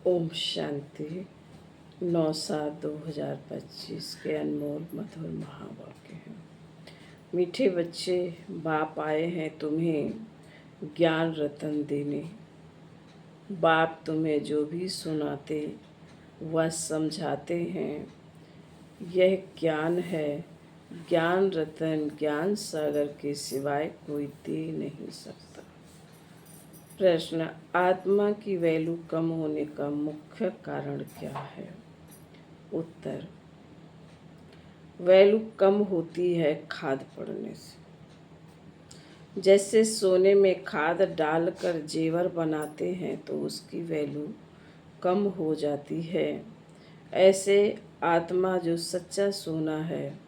ओम शांति। 9/7/2025 के अनमोल मधुर महावाक्य हैं। मीठे बच्चे, बाप आए हैं तुम्हें ज्ञान रतन देने। बाप तुम्हें जो भी सुनाते वह समझाते हैं। यह ज्ञान है, ज्ञान रतन ज्ञान सागर के सिवाय कोई दे नहीं सकता। प्रश्न: आत्मा की वैल्यू कम होने का मुख्य कारण क्या है? उत्तर: वैल्यू कम होती है खाद पड़ने से। जैसे सोने में खाद डालकर जेवर बनाते हैं तो उसकी वैल्यू कम हो जाती है, ऐसे आत्मा जो सच्चा सोना है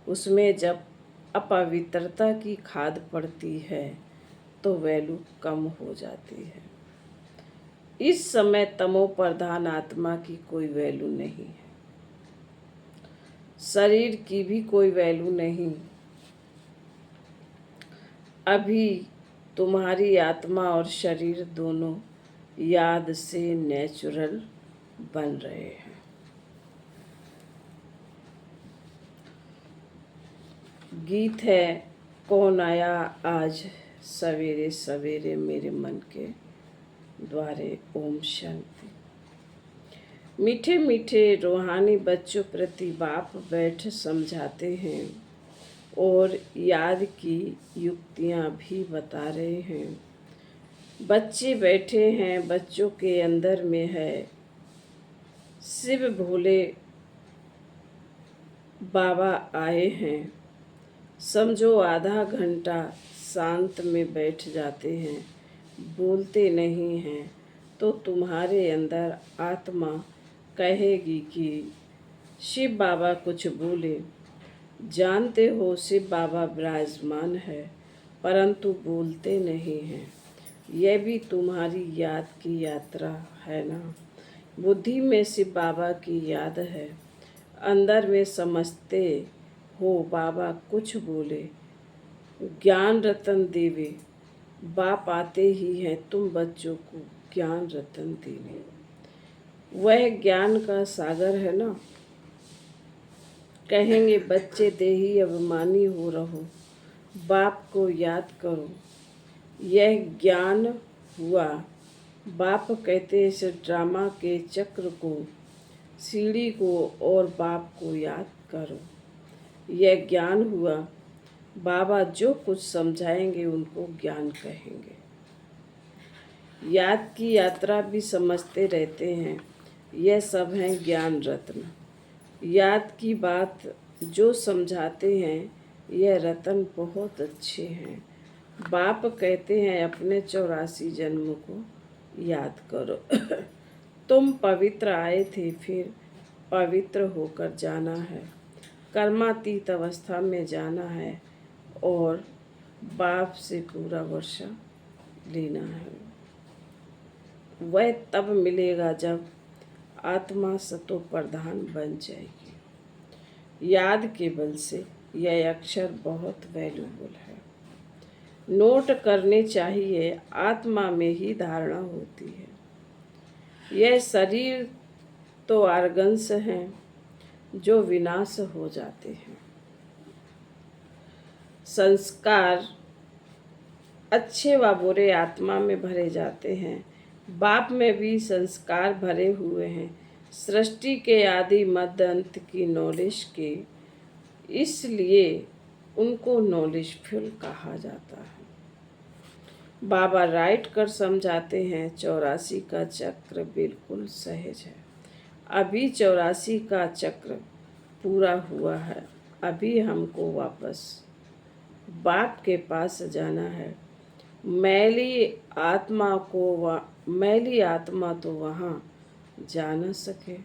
उसमें जब अपवित्रता की खाद पड़ती है तो वैल्यू कम हो जाती है। इस समय तमो प्रधान आत्मा की कोई वैल्यू नहीं है, शरीर की भी कोई वैल्यू नहीं। अभी तुम्हारी आत्मा और शरीर दोनों याद से नेचुरल बन रहे हैं। गीत है, कौन आया आज सवेरे सवेरे मेरे मन के द्वारे। ओम शांति। मीठे मीठे रूहानी बच्चों प्रति बाप बैठ समझाते हैं और याद की युक्तियाँ भी बता रहे हैं। बच्चे बैठे हैं, बच्चों के अंदर में है शिव भोले बाबा आए हैं। समझो आधा घंटा शांत में बैठ जाते हैं, बोलते नहीं हैं तो तुम्हारे अंदर आत्मा कहेगी कि शिव बाबा कुछ बोले। जानते हो शिव बाबा विराजमान है परंतु बोलते नहीं हैं। यह भी तुम्हारी याद की यात्रा है ना। बुद्धि में शिव बाबा की याद है, अंदर में समझते हो बाबा कुछ बोले। ज्ञान रतन देवे, बाप आते ही हैं तुम बच्चों को ज्ञान रतन देने। वह ज्ञान का सागर है ना। कहेंगे बच्चे देही अभिमानी हो रहो, बाप को याद करो। यह ज्ञान हुआ। बाप कहते इस ड्रामा के चक्र को, सीढ़ी को और बाप को याद करो। यह ज्ञान हुआ। बाबा जो कुछ समझाएंगे उनको ज्ञान कहेंगे। याद की यात्रा भी समझते रहते हैं। यह सब हैं ज्ञान रत्न। याद की बात जो समझाते हैं यह रतन बहुत अच्छे हैं। बाप कहते हैं अपने 84 जन्म को याद करो। तुम पवित्र आए थे, फिर पवित्र होकर जाना है। कर्मातीत अवस्था में जाना है और बाप से पूरा वर्षा लेना है। वह तब मिलेगा जब आत्मा सतो प्रधान बन जाएगी। याद के बल से यह अक्षर बहुत वैल्यूबल है। नोट करने चाहिए, आत्मा में ही धारणा होती है। यह शरीर तो आर्गन्स हैं जो विनाश हो जाते हैं। संस्कार अच्छे व बुरे आत्मा में भरे जाते हैं। बाप में भी संस्कार भरे हुए हैं, सृष्टि के आदि मध्य अंत की नॉलेज के, इसलिए उनको नॉलेजफुल कहा जाता है। बाबा राइट कर समझाते हैं 84 का चक्र बिल्कुल सहज है। अभी 84 का चक्र पूरा हुआ है। अभी हमको वापस बाप के पास जाना है। मैली आत्मा तो वहाँ जा न सके।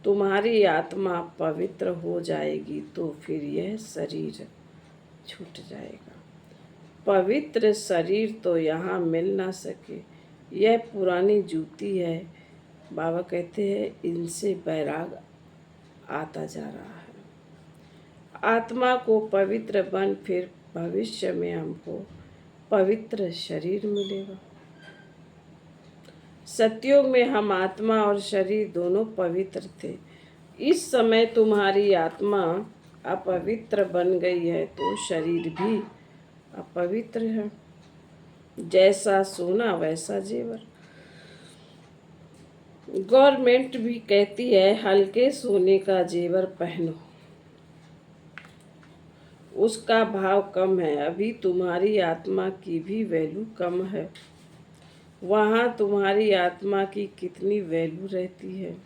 तुम्हारी आत्मा पवित्र हो जाएगी तो फिर यह शरीर छूट जाएगा। पवित्र शरीर तो यहाँ मिल ना सके। यह पुरानी जूती है। बाबा कहते हैं इनसे बैराग आता जा रहा है। आत्मा को पवित्र बन, फिर भविष्य में हमको पवित्र शरीर मिलेगा। सतयुग में हम आत्मा और शरीर दोनों पवित्र थे। इस समय तुम्हारी आत्मा अपवित्र बन गई है तो शरीर भी अपवित्र है। जैसा सोना वैसा जेवर। गवर्नमेंट भी कहती है हल्के सोने का जेवर पहनो, उसका भाव कम है। अभी तुम्हारी आत्मा की भी वैल्यू कम है। वहाँ तुम्हारी आत्मा की कितनी वैल्यू रहती है।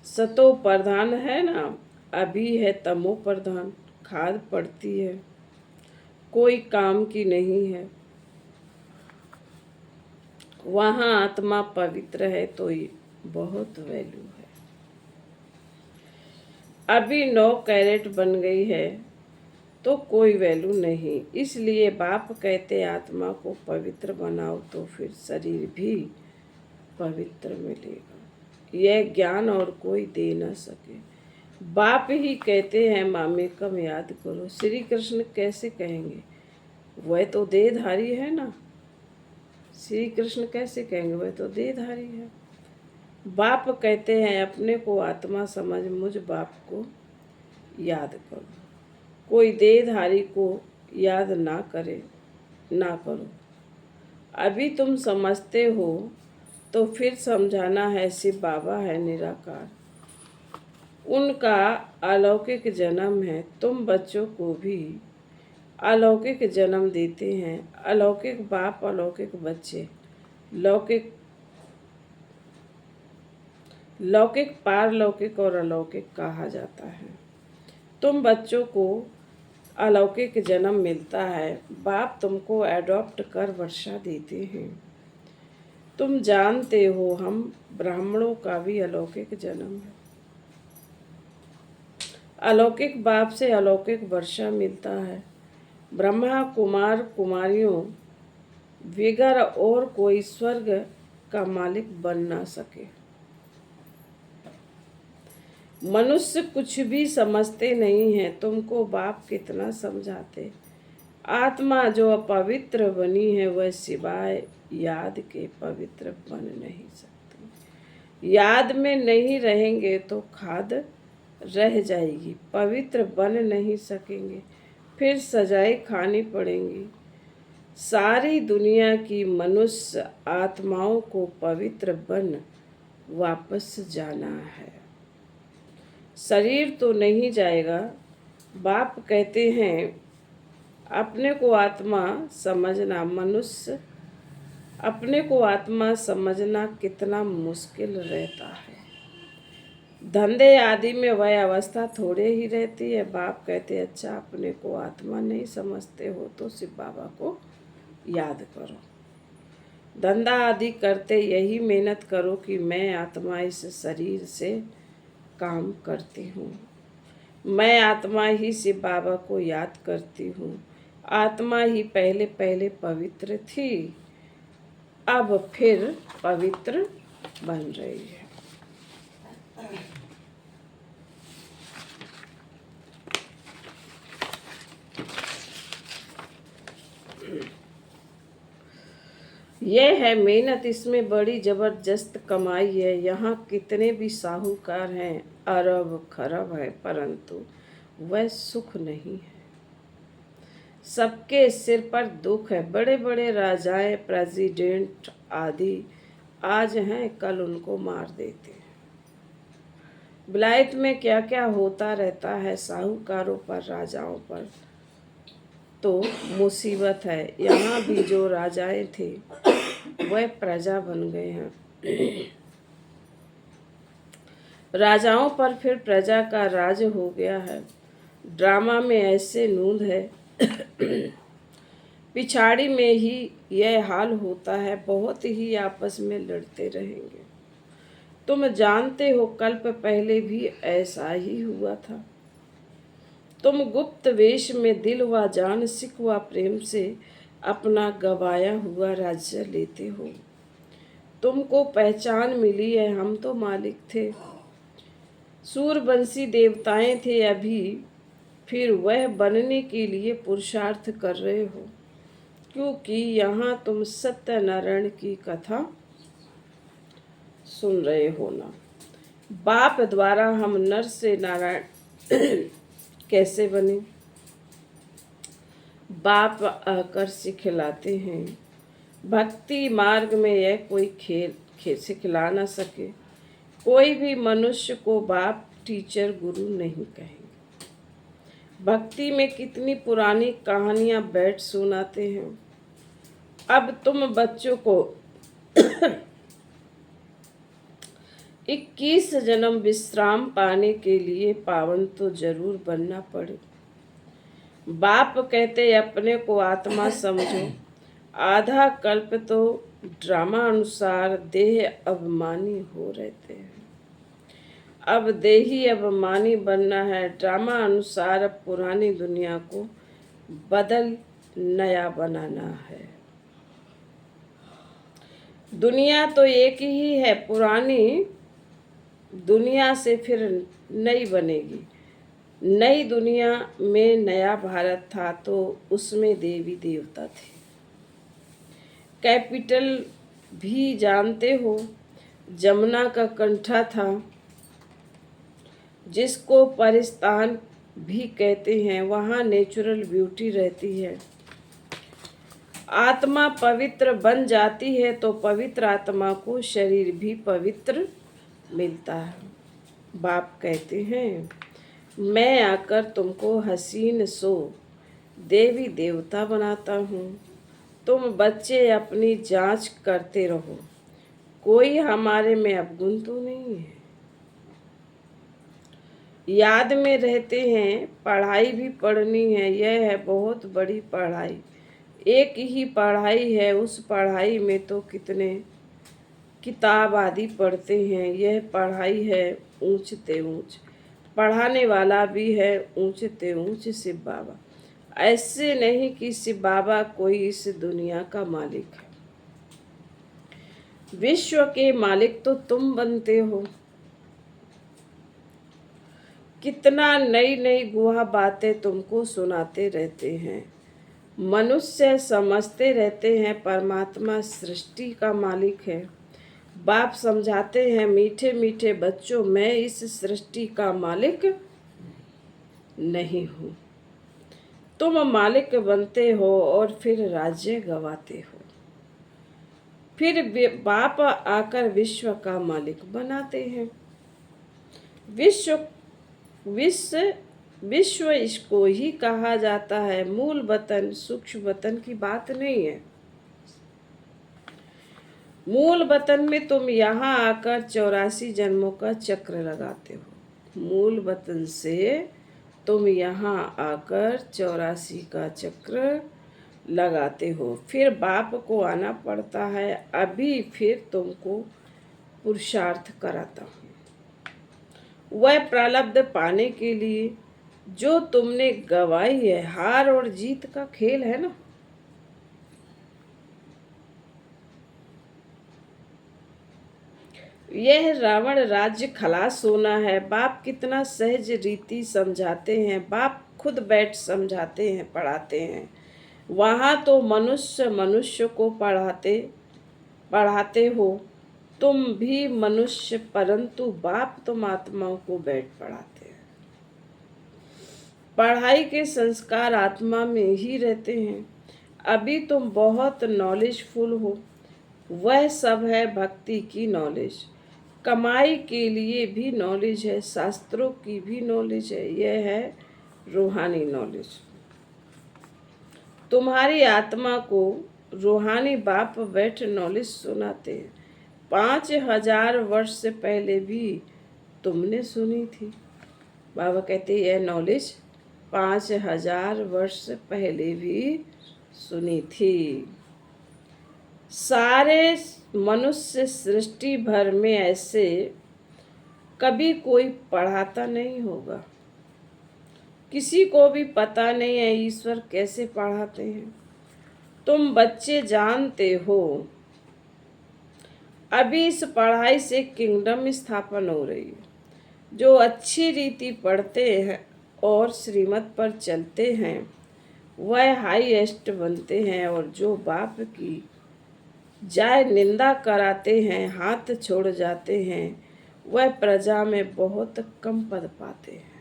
सतो प्रधान है ना, अभी है तमो प्रधान। खाद पड़ती है, कोई काम की नहीं है। वहाँ आत्मा पवित्र है तो ये बहुत वैल्यू है। अभी 9 कैरेट बन गई है तो कोई वैल्यू नहीं। इसलिए बाप कहते आत्मा को पवित्र बनाओ तो फिर शरीर भी पवित्र मिलेगा। यह ज्ञान और कोई दे न सके। बाप ही कहते हैं मामेकम याद करो। श्री कृष्ण कैसे कहेंगे, वह तो देहधारी है ना। श्री कृष्ण कैसे कहेंगे, वह तो देहधारी है। बाप कहते हैं अपने को आत्मा समझ मुझ बाप को याद करो। कोई देहधारी को याद ना करो। अभी तुम समझते हो तो फिर समझाना है शिव बाबा है निराकार, उनका अलौकिक जन्म है। तुम बच्चों को भी अलौकिक जन्म देते हैं। अलौकिक बाप अलौकिक बच्चे। लौकिक पारलौकिक और अलौकिक कहा जाता है। तुम बच्चों को अलौकिक जन्म मिलता है। बाप तुमको अडॉप्ट कर वर्षा देते हैं। तुम जानते हो हम ब्राह्मणों का भी अलौकिक जन्म है। अलौकिक बाप से अलौकिक वर्षा मिलता है। ब्रह्मा कुमार कुमारियों वगैरह और कोई स्वर्ग का मालिक बन ना सके। मनुष्य कुछ भी समझते नहीं है। तुमको बाप कितना समझाते। आत्मा जो अपवित्र बनी है वह सिवाय याद के पवित्र बन नहीं सकती। याद में नहीं रहेंगे तो खाद रह जाएगी, पवित्र बन नहीं सकेंगे, फिर सजाएं खानी पड़ेंगी। सारी दुनिया की मनुष्य आत्माओं को पवित्र बन वापस जाना है। शरीर तो नहीं जाएगा। बाप कहते हैं अपने को आत्मा समझना कितना मुश्किल रहता है। धंधे आदि में वह अवस्था थोड़े ही रहती है। बाप कहते अच्छा अपने को आत्मा नहीं समझते हो तो शिव बाबा को याद करो। धंधा आदि करते यही मेहनत करो कि मैं आत्मा इस शरीर से काम करती हूँ। मैं आत्मा ही शिव बाबा को याद करती हूँ। आत्मा ही पहले पहले पवित्र थी, अब फिर पवित्र बन रही है। यह है मेहनत, इसमें बड़ी जबरदस्त कमाई है। यहाँ कितने भी साहूकार हैं, अरब खरब है, परंतु वह सुख नहीं है। सबके सिर पर दुख है। बड़े बड़े राजाएं, प्रेसिडेंट आदि आज हैं, कल उनको मार देते हैं। विलायत में क्या क्या होता रहता है। साहूकारों पर, राजाओं पर तो मुसीबत है। यहाँ भी जो राजाएं थे वह प्रजा बन गए हैं। राजाओं पर फिर प्रजा का राज हो गया है। ड्रामा में ऐसे नूंद है। पिछाड़ी में ही यह हाल होता है। बहुत ही आपस में लड़ते रहेंगे। तुम जानते हो कल्प पहले भी ऐसा ही हुआ था। तुम गुप्त वेश में दिल व जान, सिख व प्रेम से अपना गवाया हुआ राज्य लेते हो। तुमको पहचान मिली है, हम तो मालिक थे। सूरवंशी देवताएं थे, अभी फिर वह बनने के लिए पुरुषार्थ कर रहे हो, क्योंकि यहाँ तुम सत्यनारायण की कथा सुन रहे हो ना। बाप द्वारा हम नर से नारायण कैसे बने? बाप आकर सिखलाते हैं। भक्ति मार्ग में यह कोई खेल सिखला न सके। कोई भी मनुष्य को बाप टीचर गुरु नहीं कहेंगे। भक्ति में कितनी पुरानी कहानियां बैठ सुनाते हैं। अब तुम बच्चों को 21 जन्म विश्राम पाने के लिए पावन तो जरूर बनना पड़े। बाप कहते अपने को आत्मा समझो। आधा कल्प तो ड्रामा अनुसार देह अभिमानी हो रहते हैं। अब देही अभिमानी बनना है। ड्रामा अनुसार अब पुरानी दुनिया को बदल नया बनाना है। दुनिया तो एक ही है, पुरानी दुनिया से फिर नई बनेगी। नई दुनिया में नया भारत था तो उसमें देवी देवता थे। कैपिटल भी जानते हो, जमुना का कंठा था, जिसको परिस्तान भी कहते हैं। वहाँ नेचुरल ब्यूटी रहती है। आत्मा पवित्र बन जाती है तो पवित्र आत्मा को शरीर भी पवित्र मिलता है। बाप कहते हैं मैं आकर तुमको हसीन सो देवी देवता बनाता हूँ। तुम बच्चे अपनी जांच करते रहो, कोई हमारे में अवगुण तो नहीं है। याद में रहते हैं, पढ़ाई भी पढ़नी है। यह है बहुत बड़ी पढ़ाई। एक ही पढ़ाई है, उस पढ़ाई में तो कितने किताब आदि पढ़ते हैं। यह पढ़ाई है ऊंचते ऊंच, पढ़ाने वाला भी है ऊंचते ऊंच शिव बाबा। ऐसे नहीं कि शिव बाबा कोई इस दुनिया का मालिक है। विश्व के मालिक तो तुम बनते हो। कितना नई नई गुहा बातें तुमको सुनाते रहते हैं। मनुष्य समझते रहते हैं परमात्मा सृष्टि का मालिक है। बाप समझाते हैं मीठे मीठे बच्चों, मैं इस सृष्टि का मालिक नहीं हूँ। तुम मालिक बनते हो और फिर राज्य गवाते हो। फिर बाप आकर विश्व का मालिक बनाते हैं। विश्व विश्व विश्व इसको ही कहा जाता है। मूल वतन सूक्ष्म वतन की बात नहीं है। मूल वतन में तुम यहाँ आकर 84 जन्मों का चक्र लगाते हो। मूल वतन से तुम यहाँ आकर 84 का चक्र लगाते हो। फिर बाप को आना पड़ता है। अभी फिर तुमको पुरुषार्थ कराता हूँ। वह प्रारब्ध पाने के लिए जो तुमने गवाई है। हार और जीत का खेल है ना। यह रावण राज्य खलास होना है। बाप कितना सहज रीति समझाते हैं। बाप खुद बैठ समझाते हैं, पढ़ाते हैं। वहाँ तो मनुष्य मनुष्य को पढ़ाते हो। तुम भी मनुष्य, परंतु बाप तुम आत्माओं को बैठ पढ़ाते हैं। पढ़ाई के संस्कार आत्मा में ही रहते हैं। अभी तुम बहुत नॉलेजफुल हो। वह सब है भक्ति की नॉलेज। कमाई के लिए भी नॉलेज है, शास्त्रों की भी नॉलेज है। यह है रूहानी नॉलेज। तुम्हारी आत्मा को रूहानी बाप बैठ नॉलेज सुनाते हैं। 5000 वर्ष से पहले भी तुमने सुनी थी। बाबा कहते यह नॉलेज 5000 वर्ष पहले भी सुनी थी। सारे मनुष्य सृष्टि भर में ऐसे कभी कोई पढ़ाता नहीं होगा। किसी को भी पता नहीं है ईश्वर कैसे पढ़ाते हैं। तुम बच्चे जानते हो। अभी इस पढ़ाई से किंगडम स्थापन हो रही है। जो अच्छी रीति पढ़ते हैं और श्रीमत पर चलते हैं वह हाईएस्ट बनते हैं। और जो बाप की जाय निंदा कराते हैं, हाथ छोड़ जाते हैं, वह प्रजा में बहुत कम पद पाते हैं।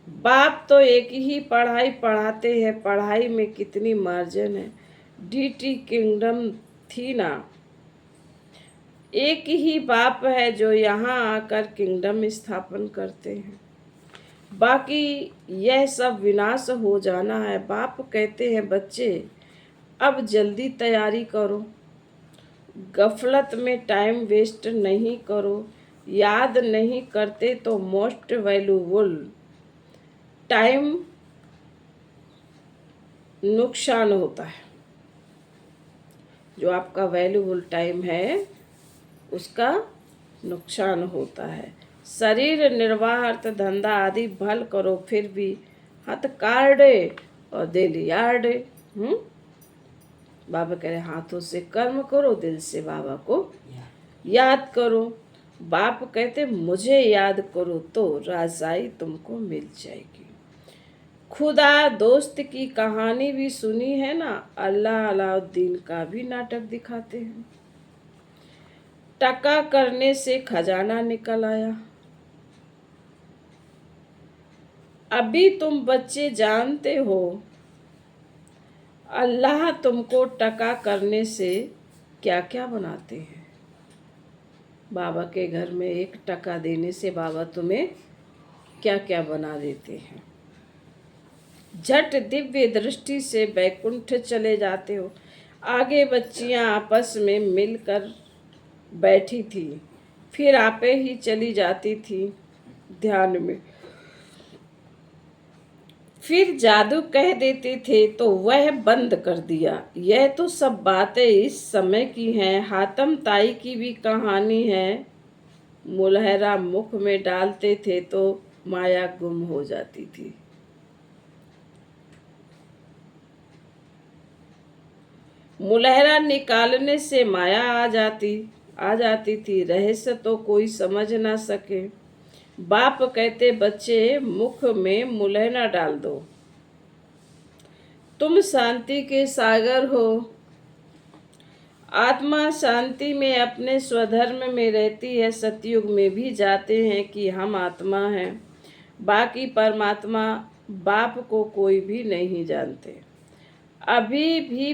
बाप तो एक ही पढ़ाई पढ़ाते हैं, पढ़ाई में कितनी मार्जिन है। डीटी किंगडम थी ना, एक ही बाप है जो यहाँ आकर किंगडम स्थापन करते हैं, बाकी यह सब विनाश हो जाना है। बाप कहते हैं बच्चे अब जल्दी तैयारी करो, गफलत में टाइम वेस्ट नहीं करो, याद नहीं करते तो मोस्ट वैल्यूबल टाइम नुकसान होता है। जो आपका वैल्यूबल टाइम है उसका नुकसान होता है। शरीर निर्वाह अर्थ धंधा आदि भल करो, फिर भी हाथ कार्डे और दिल यार्डे। बाबा कह रहे हाथों से कर्म करो, दिल से बाबा को याद करो। बाप कहते मुझे याद करो तो राजाई तुमको मिल जाएगी। खुदा दोस्त की कहानी भी सुनी है ना, अल्लाह अलाउद्दीन का भी नाटक दिखाते हैं। टका करने से खजाना निकल आया। अभी तुम बच्चे जानते हो अल्लाह तुमको टका करने से क्या क्या बनाते हैं। बाबा के घर में एक टका देने से बाबा तुम्हें क्या क्या बना देते हैं। झट दिव्य दृष्टि से बैकुंठ चले जाते हो। आगे बच्चियां आपस में मिलकर बैठी थी, फिर आपे ही चली जाती थी ध्यान में। फिर जादू कह देते थे तो वह बंद कर दिया। यह तो सब बातें इस समय की हैं। हातम ताई की भी कहानी है। मुलहरा मुख में डालते थे तो माया गुम हो जाती थी। मुलहरा निकालने से माया आ जाती थी। रहस्य तो कोई समझ ना सके। बाप कहते बच्चे मुख में मुलहरा डाल दो, तुम शांति के सागर हो। आत्मा शांति में अपने स्वधर्म में रहती है। सतयुग में भी जाते हैं कि हम आत्मा हैं, बाकी परमात्मा बाप को कोई भी नहीं जानते। अभी भी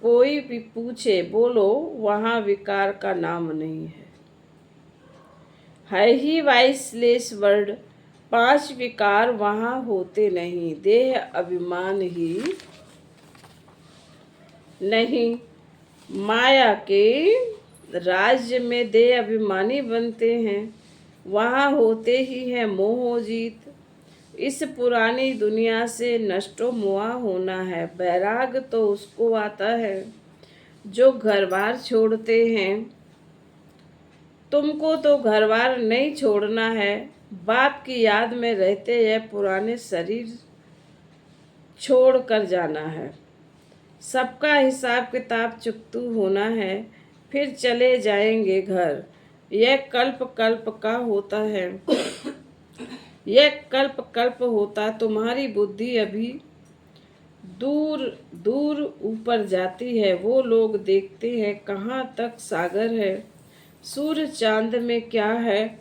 कोई भी पूछे बोलो वहाँ विकार का नाम नहीं है ही वाइसलेस वर्ड। 5 विकार वहाँ होते नहीं। देह अभिमान ही नहीं। माया के राज्य में देह अभिमानी बनते हैं, वहाँ होते ही है मोह जीत। इस पुरानी दुनिया से नष्टो मुआ होना है। बैराग तो उसको आता है जो घर बार छोड़ते हैं। तुमको तो घर बार नहीं छोड़ना है, बाप की याद में रहते यह पुराने शरीर छोड़ कर जाना है। सबका हिसाब किताब चुकतू होना है, फिर चले जाएंगे घर। यह कल्प कल्प का होता है। यह कल्प कल्प होता। तुम्हारी बुद्धि अभी दूर दूर ऊपर जाती है। वो लोग देखते हैं कहाँ तक सागर है, सूर्य चांद में क्या है।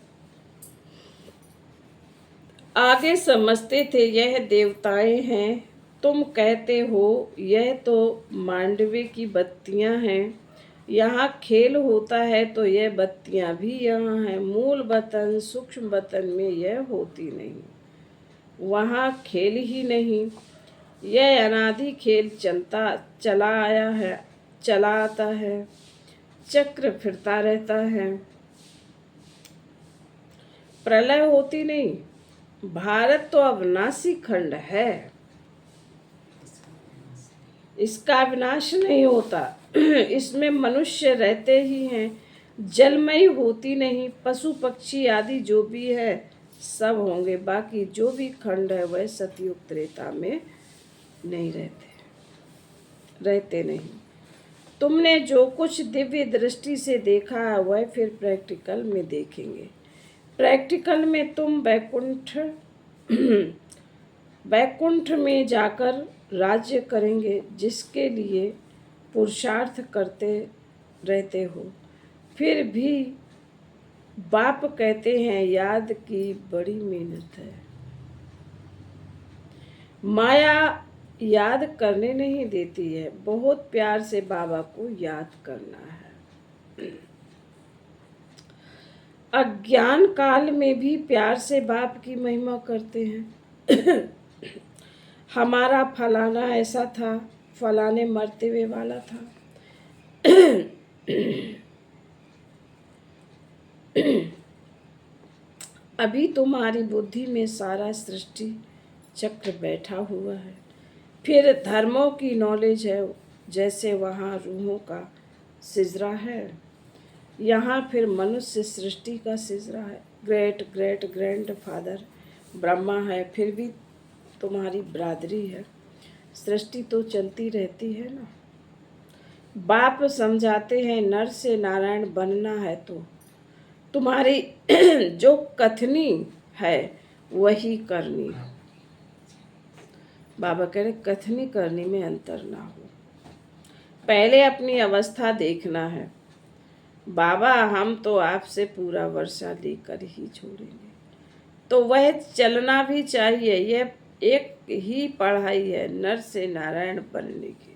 आगे समझते थे यह देवताएं हैं, तुम कहते हो यह तो मांडवे की बत्तियां हैं। यहाँ खेल होता है तो यह बत्तियां भी यहाँ हैं। मूल वतन सूक्ष्म वतन में यह होती नहीं, वहाँ खेल ही नहीं। यह अनादि खेल चला आता है, चक्र फिरता रहता है। प्रलय होती नहीं। भारत तो अविनाशी खंड है, इसका विनाश नहीं होता। इसमें मनुष्य रहते ही हैं, जलमयी होती नहीं। पशु पक्षी आदि जो भी है सब होंगे, बाकी जो भी खंड है वह सतयुग त्रेता में नहीं रहते नहीं। तुमने जो कुछ दिव्य दृष्टि से देखा है वह फिर प्रैक्टिकल में देखेंगे। प्रैक्टिकल में तुम बैकुंठ में जाकर राज्य करेंगे जिसके लिए पुरुषार्थ करते रहते हो। फिर भी बाप कहते हैं याद की बड़ी मेहनत है। माया याद करने नहीं देती है, बहुत प्यार से बाबा को याद करना है। अज्ञान काल में भी प्यार से बाप की महिमा करते हैं। हमारा फलाना ऐसा था, फलाने मरते हुए वाला था। अभी तुम्हारी बुद्धि में सारा सृष्टि चक्र बैठा हुआ है। फिर धर्मों की नॉलेज है, जैसे वहाँ रूहों का सिजरा है, यहाँ फिर मनुष्य सृष्टि का सिजरा है। Great great grand father Brahma है, फिर भी तुम्हारी बरादरी है। सृष्टि तो चलती रहती है ना। बाप समझाते हैं नर से नारायण बनना है तो तुम्हारी जो कथनी है वही करनी है। बाबा कह रहे कथनी करनी में अंतर ना हो, पहले अपनी अवस्था देखना है। बाबा हम तो आपसे पूरा वर्षा लेकर ही छोड़ेंगे, तो वह चलना भी चाहिए। यह एक ही पढ़ाई है नर से नारायण बनने की।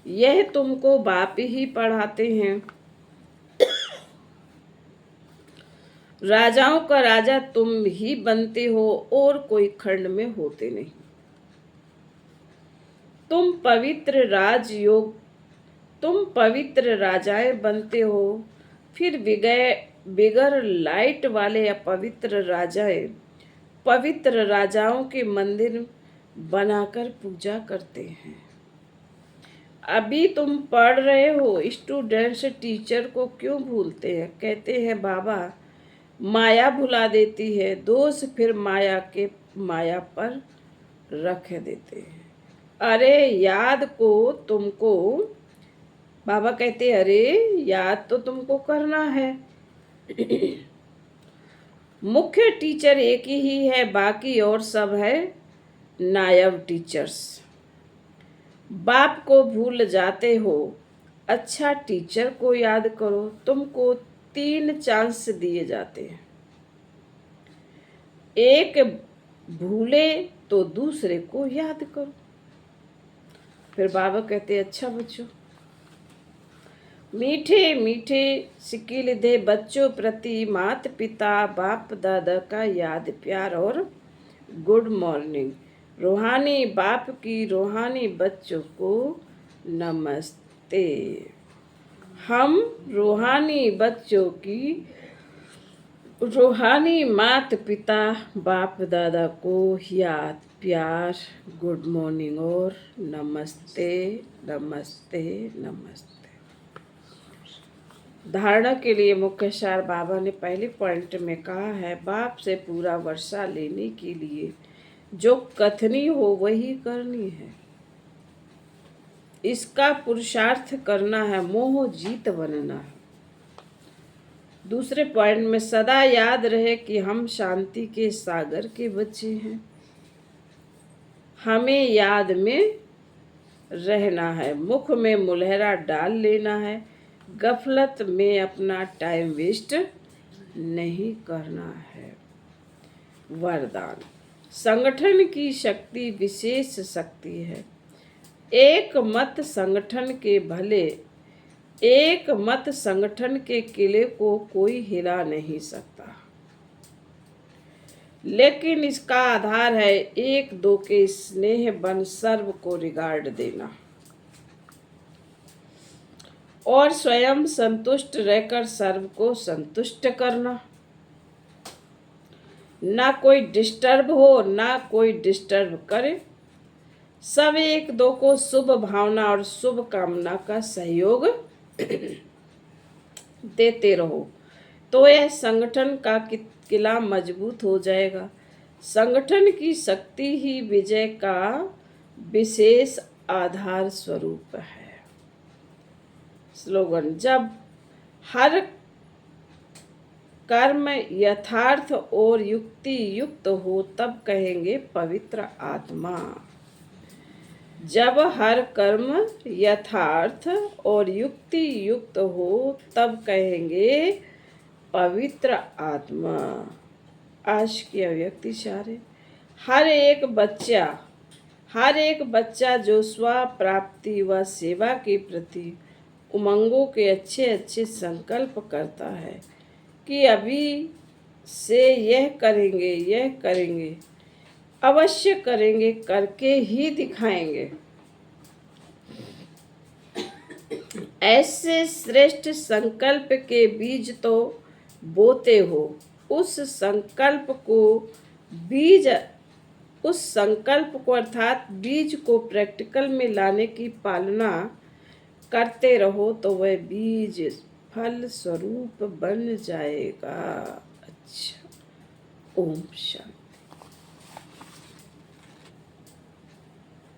यह तुमको बाप ही पढ़ाते हैं। राजाओं का राजा तुम ही बनते हो और कोई खंड में होते नहीं। तुम पवित्र राजाएं बनते हो। फिर बिगर लाइट वाले अपवित्र राजाएं पवित्र राजाओं के मंदिर बनाकर पूजा करते हैं। अभी तुम पढ़ रहे हो, स्टूडेंट्स टीचर को क्यों भूलते हैं? कहते हैं बाबा माया भुला देती है, दोष फिर माया पर रख देते हैं। अरे याद को तुमको बाबा कहते अरे याद तो तुमको करना है। मुख्य टीचर एक ही है, बाकी और सब है नायब टीचर्स। बाप को भूल जाते हो, अच्छा टीचर को याद करो। तुमको 3 चांस दिए जाते हैं, एक भूले तो दूसरे को याद करो। फिर बाबा कहते अच्छा बच्चों, मीठे मीठे सिक्के दे बच्चों प्रति माता पिता बाप दादा का याद प्यार और गुड मॉर्निंग। रूहानी बाप की रूहानी बच्चों को नमस्ते। हम रूहानी बच्चों की रूहानी माता पिता बाप दादा को याद प्यार गुड मॉर्निंग और नमस्ते नमस्ते नमस्ते। धारणा के लिए मुख्य सार बाबा ने पहले पॉइंट में कहा है, बाप से पूरा वर्षा लेने के लिए जो कथनी हो वही करनी है, इसका पुरुषार्थ करना है, मोह जीत बनना है। दूसरे पॉइंट में सदा याद रहे कि हम शांति के सागर के बच्चे हैं, हमें याद में रहना है, मुख में मुलहरा डाल लेना है, गफलत में अपना टाइम वेस्ट नहीं करना है। वरदान, संगठन की शक्ति विशेष शक्ति है। एक मत संगठन के किले को कोई हिला नहीं सकता, लेकिन इसका आधार है 1-2 के स्नेह बन सर्व को रिगार्ड देना और स्वयं संतुष्ट रहकर सर्व को संतुष्ट करना। ना कोई डिस्टर्ब हो ना कोई डिस्टर्ब करे, सब 1-2 को शुभ भावना और शुभ कामना का सहयोग देते रहो, तो यह संगठन का किला मजबूत हो जाएगा। संगठन की शक्ति ही विजय का विशेष आधार स्वरूप है। स्लोगन, जब हर कर्म यथार्थ और युक्ति युक्त हो तब कहेंगे पवित्र आत्मा। जब हर कर्म यथार्थ और युक्ति युक्त हो तब कहेंगे पवित्र आत्मा। आज की अव्यक्ति सार है। हर एक बच्चा जो स्व प्राप्ति व सेवा के प्रति उमंगों के अच्छे अच्छे संकल्प करता है कि अभी से यह करेंगे, अवश्य करेंगे, करके ही दिखाएंगे, ऐसे श्रेष्ठ संकल्प के बीज तो बोते हो। उस संकल्प को अर्थात बीज को प्रैक्टिकल में लाने की पालना करते रहो तो वह बीज फल स्वरूप बन जाएगा। अच्छा, ओम शांति।